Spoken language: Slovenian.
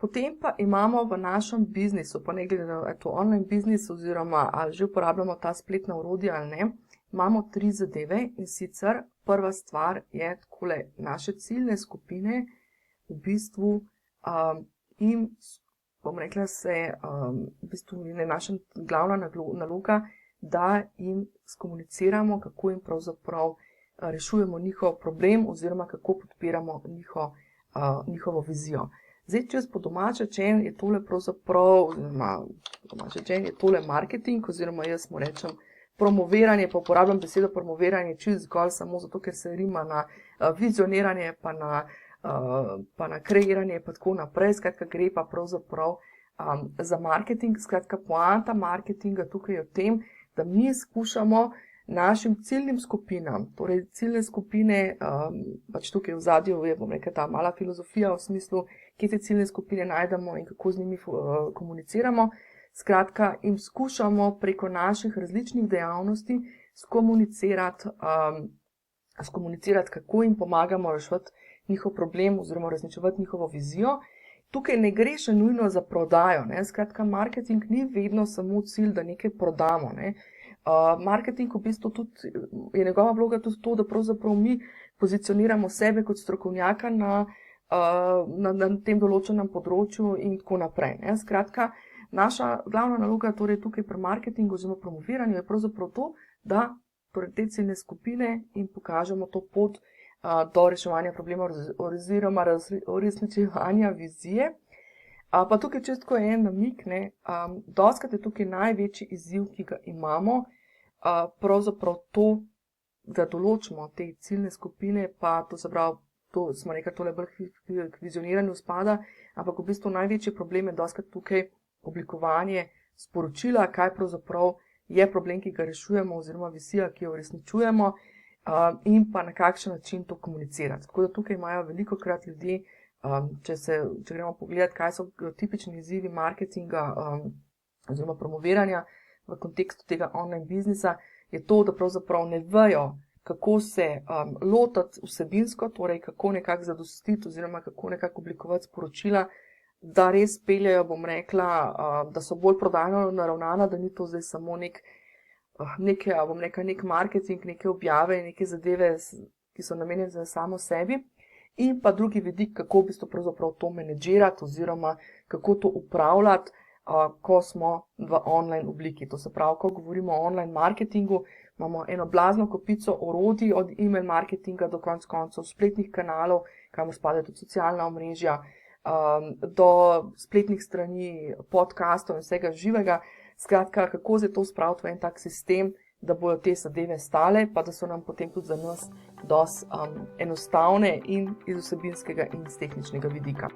Potem pa imamo v našem biznisu, pa ne glede na to online biznis oziroma ali že uporabljamo ta spletna orodja ali ne, imamo 3 zadeve in sicer prva stvar je takole, naše ciljne skupine v bistvu in bom rekla v bistvu je naša glavna naloga, da jim skomuniciramo, kako jim pravzaprav rešujemo njihov problem oziroma kako podpiramo njihovo vizijo. Zdaj, če po domače rečeno je tole pravzaprav, oziroma domače rečeno je tole marketing, oziroma jaz mu rečem promoviranje, pa uporabljam besedo promoviranje čisto zgolj samo zato, ker se rima na vizioniranje, pa na kreiranje, pa tako naprej, skratka gre pa pravzaprav za marketing, skratka poanta marketinga tukaj je v tem, da mi skušamo našim ciljnim skupinam, torej ciljne skupine, pač tukaj v zadju je, bom rekla, ta mala filozofija v smislu, kje te ciljne skupine najdemo in kako z njimi komuniciramo. Skratka, jim skušamo preko naših različnih dejavnosti skomunicirati, kako jim pomagamo reševati njihov problem oziroma uresničevati njihovo vizijo. Tukaj ne gre še nujno za prodajo, ne? Skratka, marketing ni vedno samo cilj, da nekaj prodamo, ne? Marketing v bistvu tudi, je njegova vloga tudi to, da pravzaprav mi pozicioniramo sebe kot strokovnjaka na tem določenem področju in tako naprej, ne? Skratka, naša glavna naloga torej tukaj pri marketingu oziroma promoviranju je pravzaprav to, da torej te ciljne skupine jim pokažemo to pot do reševanja problema oziroma uresničevanja vizije. Pa tukaj čisto je en namig, ne, dostikrat je tukaj največji izziv, ki ga imamo, pravzaprav to, da določimo te ciljne skupine, pa to se pravi, to smo nekaj tole bolj k vizioniranju spada, ampak v bistvu največji problem je dostikrat tukaj oblikovanje sporočila, kaj pravzaprav je problem, ki ga rešujemo oziroma vizija, ki jo uresničujemo in pa na kakšen način to komunicirati. Tako da tukaj imajo velikokrat ljudje, če gremo pogledati, kaj so tipični izzivi marketinga oziroma promoviranja v kontekstu tega online biznisa, je to, da pravzaprav ne vejo, kako se lotiti vsebinsko, torej kako nekako zadostiti oziroma kako nekako oblikovati sporočila, da res peljajo, bom rekla, da so bolj prodajno naravnana, da ni to zdaj samo nek marketing, neke objave, neke zadeve, ki so namenjene za samo sebi. In pa drugi vidik, kako v bistvu pravzaprav to menedžirati oziroma kako to upravljati, ko smo v online obliki. To se pravi, ko govorimo o online marketingu, imamo eno blazno kopico orodij od email marketinga do koncev spletnih kanalov, kamor spadajo tudi socialna omrežja, do spletnih strani, podcastov in vsega živega. Skratka, kako se to spraviti v en tak sistem, da bojo te zadeve stale, pa da so nam potem tudi za nas dosti enostavne in iz vsebinskega in iz tehničnega vidika.